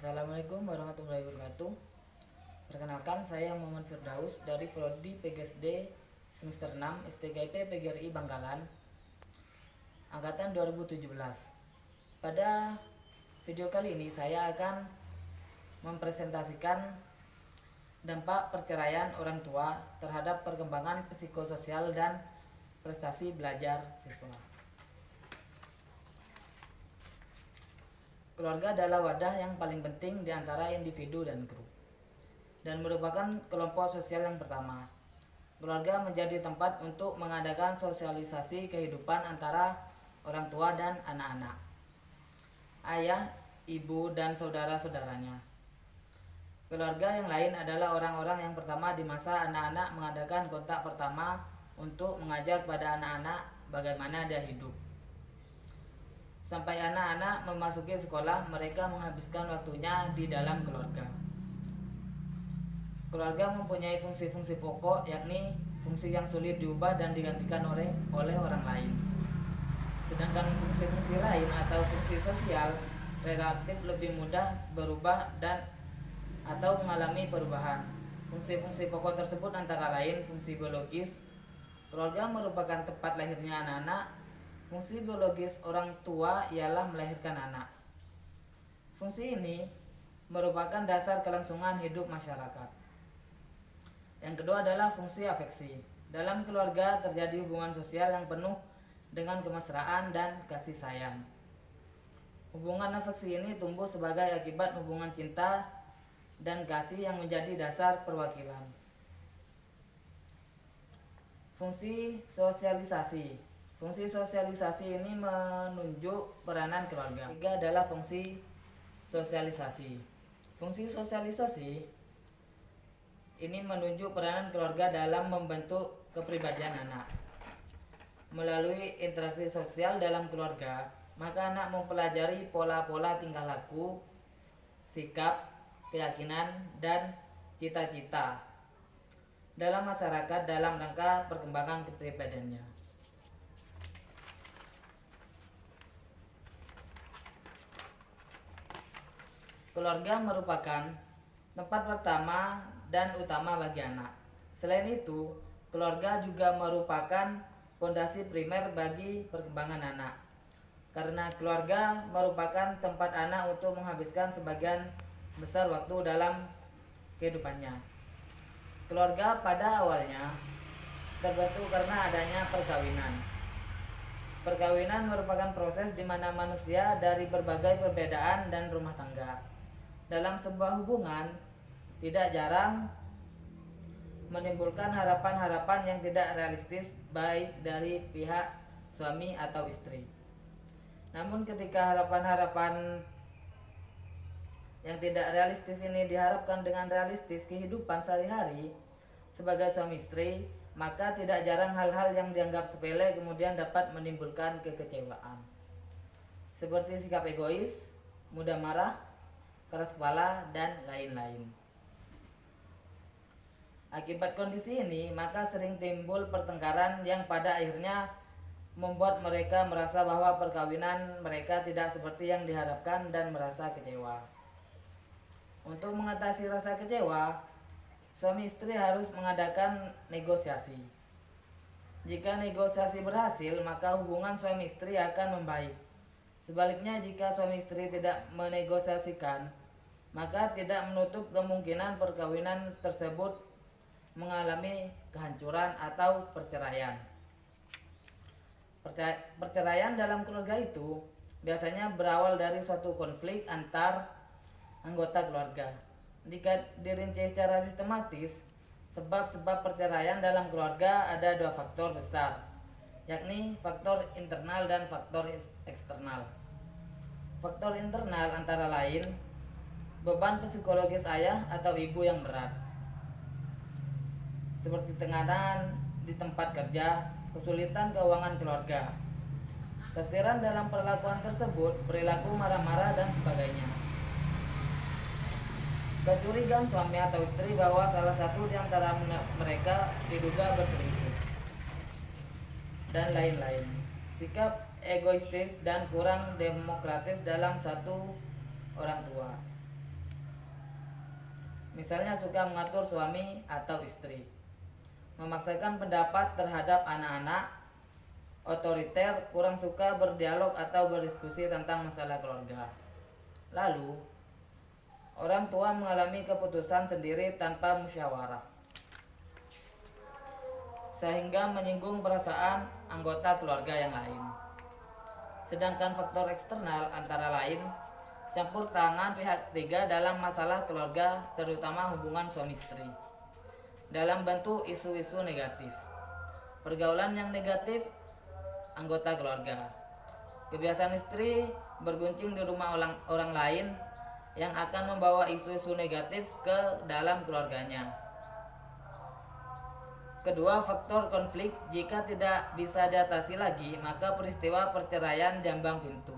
Assalamualaikum warahmatullahi wabarakatuh. Perkenalkan, saya Muhammad Firdaus dari Prodi PGSD semester 6 STKIP PGRI Bangkalan angkatan 2017. Pada video kali ini saya akan mempresentasikan dampak perceraian orang tua terhadap perkembangan psikososial dan prestasi belajar siswa. Keluarga adalah wadah yang paling penting di antara individu dan grup, dan merupakan kelompok sosial yang pertama. Keluarga menjadi tempat untuk mengadakan sosialisasi kehidupan antara orang tua dan anak-anak, ayah, ibu, dan saudara-saudaranya. Keluarga yang lain adalah orang-orang yang pertama di masa anak-anak mengadakan kontak pertama untuk mengajar pada anak-anak bagaimana dia hidup. Sampai anak-anak memasuki sekolah, mereka menghabiskan waktunya di dalam keluarga. Keluarga mempunyai fungsi-fungsi pokok, yakni fungsi yang sulit diubah dan digantikan oleh orang lain. Sedangkan fungsi-fungsi lain atau fungsi sosial relatif lebih mudah berubah dan atau mengalami perubahan. Fungsi-fungsi pokok tersebut antara lain fungsi biologis. Keluarga merupakan tempat lahirnya anak-anak. Fungsi biologis orang tua ialah melahirkan anak. Fungsi ini merupakan dasar kelangsungan hidup masyarakat. Yang kedua adalah fungsi afeksi. Dalam keluarga terjadi hubungan sosial yang penuh dengan kemesraan dan kasih sayang. Hubungan afeksi ini tumbuh sebagai akibat hubungan cinta dan kasih yang menjadi dasar perwakilan. Fungsi sosialisasi. Fungsi sosialisasi ini menunjuk peranan keluarga. Ketiga adalah fungsi sosialisasi. Fungsi sosialisasi ini menunjuk peranan keluarga dalam membentuk kepribadian anak. Melalui interaksi sosial dalam keluarga, maka anak mempelajari pola-pola tingkah laku, sikap, keyakinan, dan cita-cita dalam masyarakat dalam rangka perkembangan kepribadiannya. Keluarga merupakan tempat pertama dan utama bagi anak. Selain itu, keluarga juga merupakan fondasi primer bagi perkembangan anak. Karena keluarga merupakan tempat anak untuk menghabiskan sebagian besar waktu dalam kehidupannya. Keluarga pada awalnya terbentuk karena adanya perkawinan. Perkawinan merupakan proses di mana manusia dari berbagai perbedaan dan rumah tangga dalam sebuah hubungan tidak jarang menimbulkan harapan-harapan yang tidak realistis baik dari pihak suami atau istri. Namun ketika harapan-harapan yang tidak realistis ini diharapkan dengan realistis kehidupan sehari-hari sebagai suami istri, maka tidak jarang hal-hal yang dianggap sepele kemudian dapat menimbulkan kekecewaan. Seperti sikap egois, mudah marah, keras kepala, dan lain-lain. Akibat kondisi ini, maka sering timbul pertengkaran yang pada akhirnya membuat mereka merasa bahwa perkawinan mereka tidak seperti yang diharapkan dan merasa kecewa. Untuk mengatasi rasa kecewa, suami istri harus mengadakan negosiasi. Jika negosiasi berhasil, maka hubungan suami istri akan membaik. Sebaliknya, jika suami istri tidak menegosiasikan, maka tidak menutup kemungkinan perkawinan tersebut mengalami kehancuran atau perceraian. Perceraian dalam keluarga itu biasanya berawal dari suatu konflik antar anggota keluarga. Jika dirinci secara sistematis, sebab-sebab perceraian dalam keluarga ada dua faktor besar, yakni faktor internal dan faktor eksternal. Faktor internal antara lain beban psikologis ayah atau ibu yang berat, seperti tekanan di tempat kerja, kesulitan keuangan keluarga. Tafsiran dalam perlakuan tersebut, perilaku marah-marah dan sebagainya. Kecurigaan suami atau istri bahwa salah satu di antara mereka diduga berselingkuh, dan lain-lain. Sikap egoistis dan kurang demokratis dalam satu orang tua. Misalnya suka mengatur suami atau istri, memaksakan pendapat terhadap anak-anak, otoriter, kurang suka berdialog atau berdiskusi tentang masalah keluarga. Lalu, orang tua mengalami keputusan sendiri tanpa musyawarah, sehingga menyinggung perasaan anggota keluarga yang lain. Sedangkan faktor eksternal antara lain campur tangan pihak ketiga dalam masalah keluarga, terutama hubungan suami istri, dalam bentuk isu-isu negatif, pergaulan yang negatif anggota keluarga, kebiasaan istri berguncing di rumah orang lain yang akan membawa isu-isu negatif ke dalam keluarganya. Kedua, faktor konflik. Jika tidak bisa diatasi lagi, maka peristiwa perceraian jambang pintu.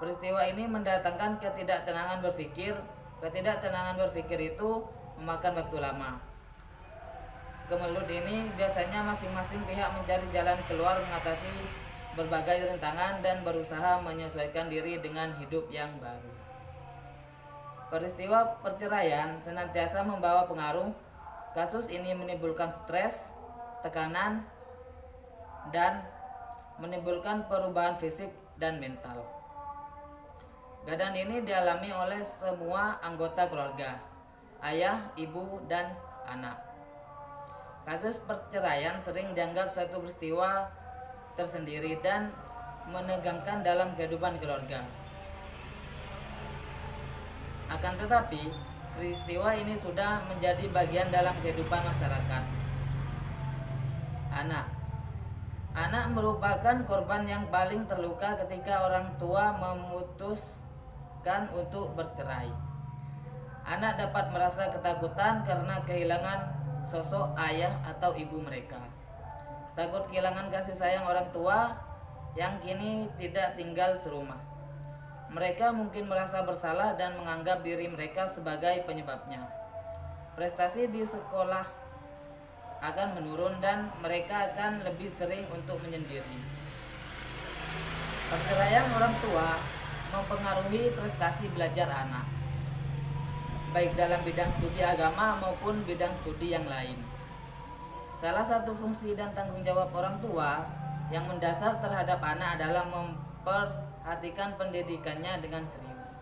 Peristiwa ini mendatangkan ketidaktenangan berpikir. Ketidaktenangan berpikir itu memakan waktu lama. Kemelut ini biasanya masing-masing pihak mencari jalan keluar mengatasi berbagai rintangan dan berusaha menyesuaikan diri dengan hidup yang baru. Peristiwa perceraian senantiasa membawa pengaruh. Kasus ini menimbulkan stres, tekanan, dan menimbulkan perubahan fisik dan mental. Keadaan ini dialami oleh semua anggota keluarga, ayah, ibu, dan anak. Kasus perceraian sering dianggap suatu peristiwa tersendiri dan menegangkan dalam kehidupan keluarga. Akan tetapi, peristiwa ini sudah menjadi bagian dalam kehidupan masyarakat. Anak merupakan korban yang paling terluka ketika orang tua memutuskan untuk bercerai. Anak dapat merasa ketakutan karena kehilangan sosok ayah atau ibu mereka. Takut kehilangan kasih sayang orang tua yang kini tidak tinggal serumah. Mereka mungkin merasa bersalah dan menganggap diri mereka sebagai penyebabnya. Prestasi di sekolah akan menurun dan mereka akan lebih sering untuk menyendiri. Perceraian orang tua mempengaruhi prestasi belajar anak, baik dalam bidang studi agama maupun bidang studi yang lain. Salah satu fungsi dan tanggung jawab orang tua yang mendasar terhadap anak adalah memperhatikan pendidikannya dengan serius.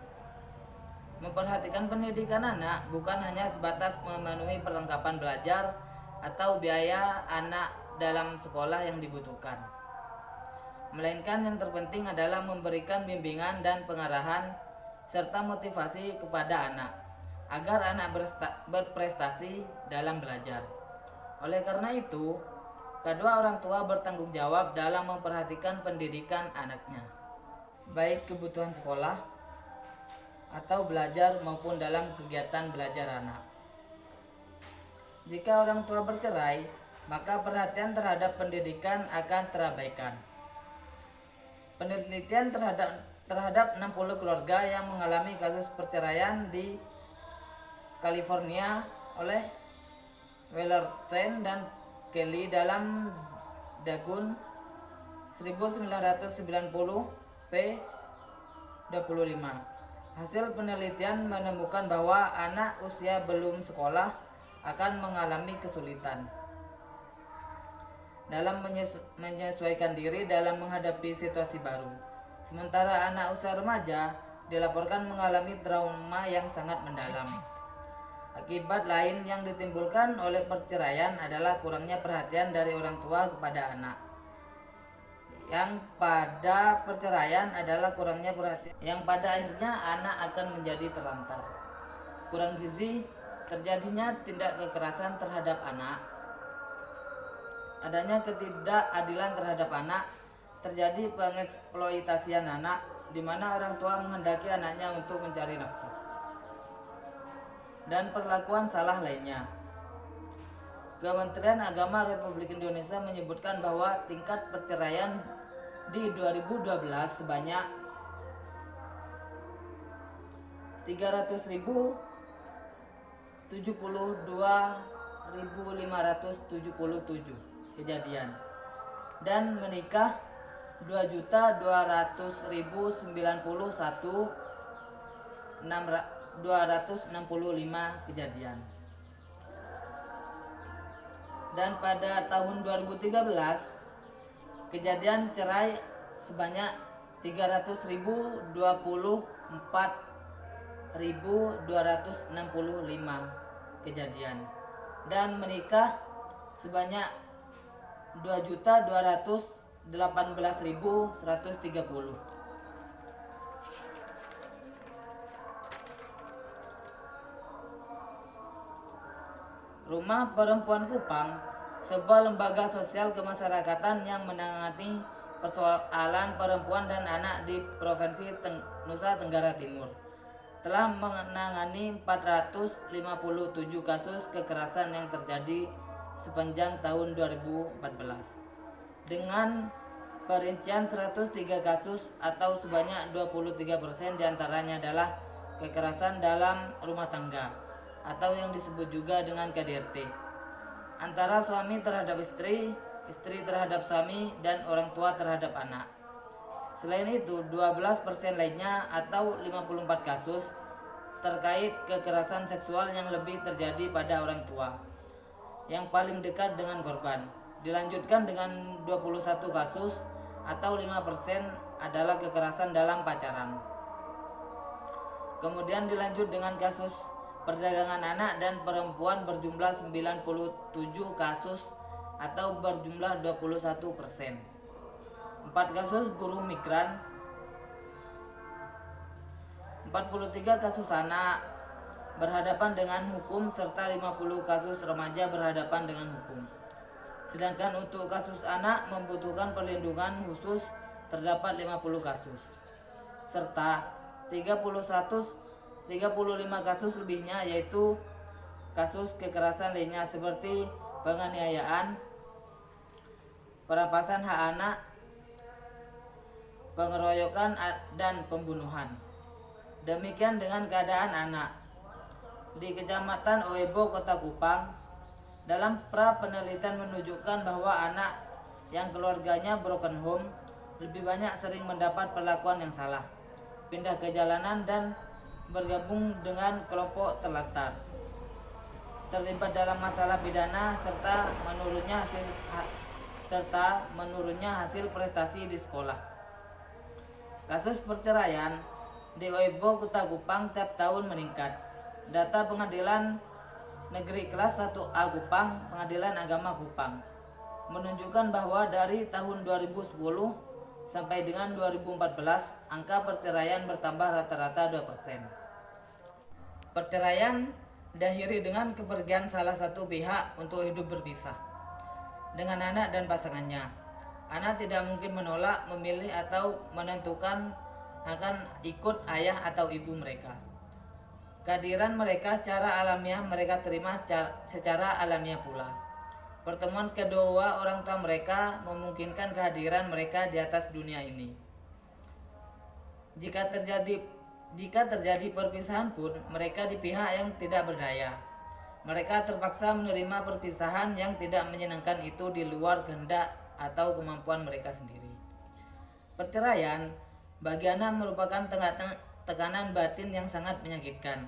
Memperhatikan pendidikan anak bukan hanya sebatas memenuhi perlengkapan belajar atau biaya anak dalam sekolah yang dibutuhkan, melainkan yang terpenting adalah memberikan bimbingan dan pengarahan serta motivasi kepada anak agar anak berprestasi dalam belajar. Oleh karena itu, kedua orang tua bertanggung jawab dalam memperhatikan pendidikan anaknya, baik kebutuhan sekolah atau belajar maupun dalam kegiatan belajar anak. Jika orang tua bercerai, maka perhatian terhadap pendidikan akan terabaikan. Penelitian terhadap 60 keluarga yang mengalami kasus perceraian di California oleh Wellerstein dan Kelly dalam Dagun 1990 p25. Hasil penelitian menemukan bahwa anak usia belum sekolah akan mengalami kesulitan dalam menyesuaikan diri dalam menghadapi situasi baru. Sementara anak usia remaja dilaporkan mengalami trauma yang sangat mendalam. Akibat lain yang ditimbulkan oleh perceraian adalah kurangnya perhatian dari orang tua kepada anak. Yang pada perceraian adalah kurangnya perhatian, yang pada akhirnya anak akan menjadi terlantar. Kurang gizi, terjadinya tindak kekerasan terhadap anak, adanya ketidakadilan terhadap anak, terjadi pengeksploitasian anak, di mana orang tua menghendaki anaknya untuk mencari nafkah, dan perlakuan salah lainnya. Kementerian Agama Republik Indonesia menyebutkan bahwa tingkat perceraian di 2012 sebanyak 372.577 kejadian dan menikah 2.200.091 kejadian. Dan pada tahun 2013 kejadian cerai sebanyak 300.024.265 kejadian, dan menikah sebanyak 2.218.130. Rumah Perempuan Kupang, sebuah lembaga sosial kemasyarakatan yang menangani persoalan perempuan dan anak di Provinsi Nusa Tenggara Timur, telah menangani 457 kasus kekerasan yang terjadi sepanjang tahun 2014 dengan perincian 103 kasus atau sebanyak 23% diantaranya adalah kekerasan dalam rumah tangga atau yang disebut juga dengan KDRT, antara suami terhadap istri, istri terhadap suami, dan orang tua terhadap anak. Selain itu, 12% lainnya atau 54 kasus terkait kekerasan seksual yang lebih terjadi pada orang tua yang paling dekat dengan korban. Dilanjutkan dengan 21 kasus atau 5% adalah kekerasan dalam pacaran. Kemudian dilanjut dengan kasus perdagangan anak dan perempuan berjumlah 97 kasus atau berjumlah 21%. 4 kasus buruh migran, 43 kasus anak berhadapan dengan hukum, serta 50 kasus remaja berhadapan dengan hukum. Sedangkan untuk kasus anak membutuhkan perlindungan khusus terdapat 50 kasus, serta 35 kasus lebihnya yaitu kasus kekerasan lainnya seperti penganiayaan, perampasan hak anak, pengeroyokan, dan pembunuhan. Demikian dengan keadaan anak di Kecamatan Oebo, Kota Kupang. Dalam pra penelitian menunjukkan bahwa anak yang keluarganya broken home lebih banyak sering mendapat perlakuan yang salah, pindah ke jalanan, dan bergabung dengan kelompok terlantar, terlibat dalam masalah pidana, serta menurunnya hasil prestasi di sekolah. Kasus perceraian di Oebo, Kota Kupang tiap tahun meningkat. Data Pengadilan Negeri Kelas 1A Kupang, Pengadilan Agama Kupang, menunjukkan bahwa dari tahun 2010 sampai dengan 2014 angka perceraian bertambah rata-rata 2%. Perceraian diakhiri dengan kepergian salah satu pihak untuk hidup berpisah dengan anak dan pasangannya. Anak tidak mungkin menolak, memilih, atau menentukan akan ikut ayah atau ibu mereka. Kehadiran mereka secara alamiah mereka terima secara alamiah pula. Pertemuan kedua orang tua mereka memungkinkan kehadiran mereka di atas dunia ini. Jika terjadi perpisahan pun, mereka di pihak yang tidak berdaya. Mereka terpaksa menerima perpisahan yang tidak menyenangkan itu di luar kehendak atau kemampuan mereka sendiri. Perceraian bagi anak merupakan tekanan batin yang sangat menyakitkan,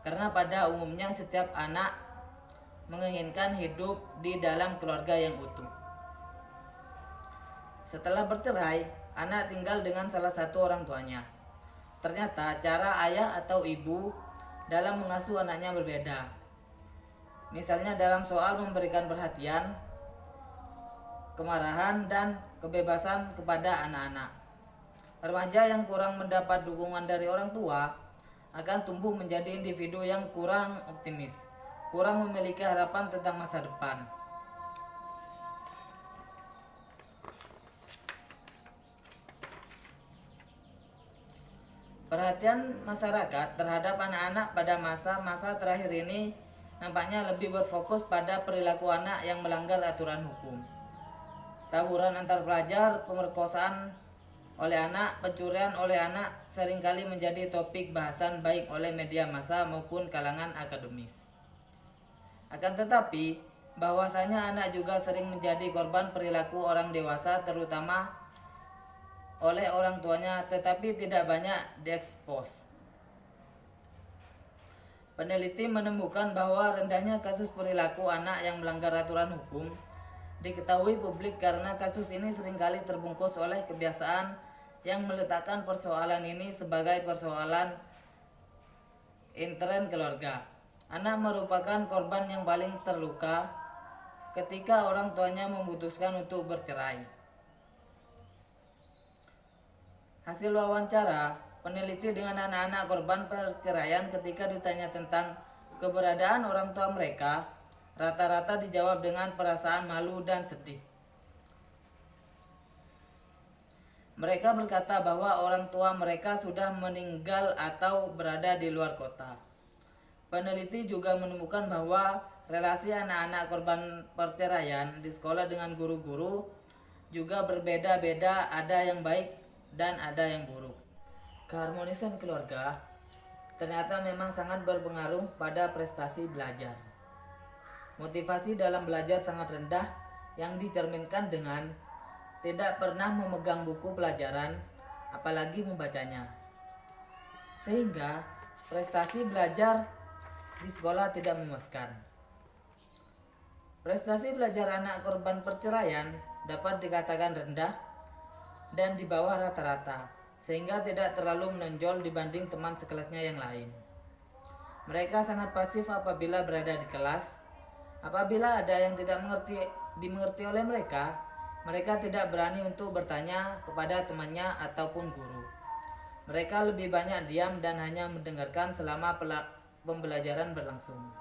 karena pada umumnya setiap anak menginginkan hidup di dalam keluarga yang utuh. Setelah bercerai, anak tinggal dengan salah satu orang tuanya. Ternyata cara ayah atau ibu dalam mengasuh anaknya berbeda. Misalnya dalam soal memberikan perhatian, kemarahan, dan kebebasan kepada anak-anak. Remaja yang kurang mendapat dukungan dari orang tua akan tumbuh menjadi individu yang kurang optimis, kurang memiliki harapan tentang masa depan. Perhatian masyarakat terhadap anak-anak pada masa-masa terakhir ini nampaknya lebih berfokus pada perilaku anak yang melanggar aturan hukum. Tawuran antar pelajar, pemerkosaan oleh anak, pencurian oleh anak seringkali menjadi topik bahasan baik oleh media massa maupun kalangan akademis. Akan tetapi, bahwasanya anak juga sering menjadi korban perilaku orang dewasa, terutama oleh orang tuanya, tetapi tidak banyak diekspos. Peneliti menemukan bahwa rendahnya kasus perilaku anak yang melanggar aturan hukum diketahui publik karena kasus ini seringkali terbungkus oleh kebiasaan yang meletakkan persoalan ini sebagai persoalan intern keluarga. Anak merupakan korban yang paling terluka ketika orang tuanya memutuskan untuk bercerai. Hasil wawancara peneliti dengan anak-anak korban perceraian ketika ditanya tentang keberadaan orang tua mereka, rata-rata dijawab dengan perasaan malu dan sedih. Mereka berkata bahwa orang tua mereka sudah meninggal atau berada di luar kota. Peneliti juga menemukan bahwa relasi anak-anak korban perceraian di sekolah dengan guru-guru juga berbeda-beda, ada yang baik dan ada yang buruk. Keharmonisan keluarga ternyata memang sangat berpengaruh pada prestasi belajar. Motivasi dalam belajar sangat rendah yang dicerminkan dengan tidak pernah memegang buku pelajaran, apalagi membacanya. Sehingga prestasi belajar di sekolah tidak memuaskan. Prestasi belajar anak korban perceraian dapat dikatakan rendah dan di bawah rata-rata, sehingga tidak terlalu menonjol dibanding teman sekelasnya yang lain. Mereka sangat pasif apabila berada di kelas. Apabila ada yang tidak dimengerti oleh mereka, mereka tidak berani untuk bertanya kepada temannya ataupun guru. Mereka lebih banyak diam dan hanya mendengarkan selama pembelajaran berlangsung.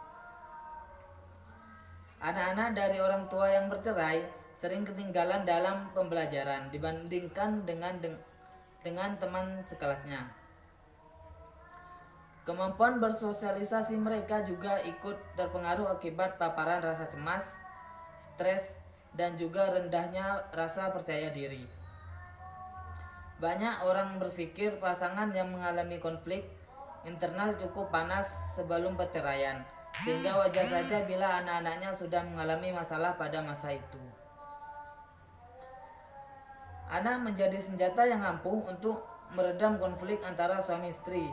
Anak-anak dari orang tua yang bercerai sering ketinggalan dalam pembelajaran dibandingkan dengan teman sekelasnya. Kemampuan bersosialisasi mereka juga ikut terpengaruh akibat paparan rasa cemas, stres, dan juga rendahnya rasa percaya diri. Banyak orang berpikir pasangan yang mengalami konflik internal cukup panas sebelum perceraian, sehingga wajar saja bila anak-anaknya sudah mengalami masalah pada masa itu. Anak menjadi senjata yang ampuh untuk meredam konflik antara suami istri.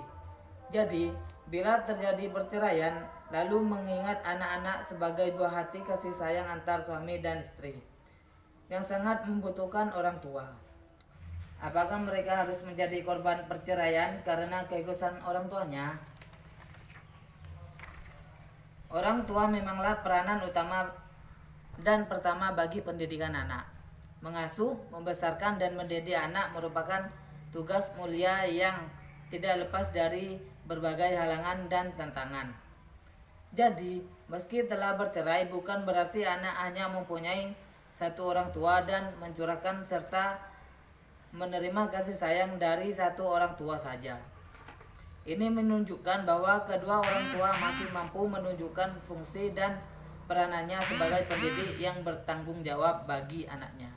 Jadi, bila terjadi perceraian, lalu mengingat anak-anak sebagai buah hati kasih sayang antar suami dan istri yang sangat membutuhkan orang tua. Apakah mereka harus menjadi korban perceraian karena keegoisan orang tuanya? Orang tua memanglah peranan utama dan pertama bagi pendidikan anak. Mengasuh, membesarkan, dan mendidik anak merupakan tugas mulia yang tidak lepas dari berbagai halangan dan tantangan. Jadi, meski telah bercerai bukan berarti anak hanya mempunyai satu orang tua dan mencurahkan serta menerima kasih sayang dari satu orang tua saja. Ini menunjukkan bahwa kedua orang tua masih mampu menunjukkan fungsi dan peranannya sebagai pendidik yang bertanggung jawab bagi anaknya.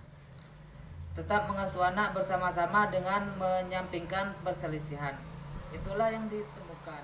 Tetap mengasuh anak bersama-sama dengan menyampingkan perselisihan. Itulah yang ditemukan.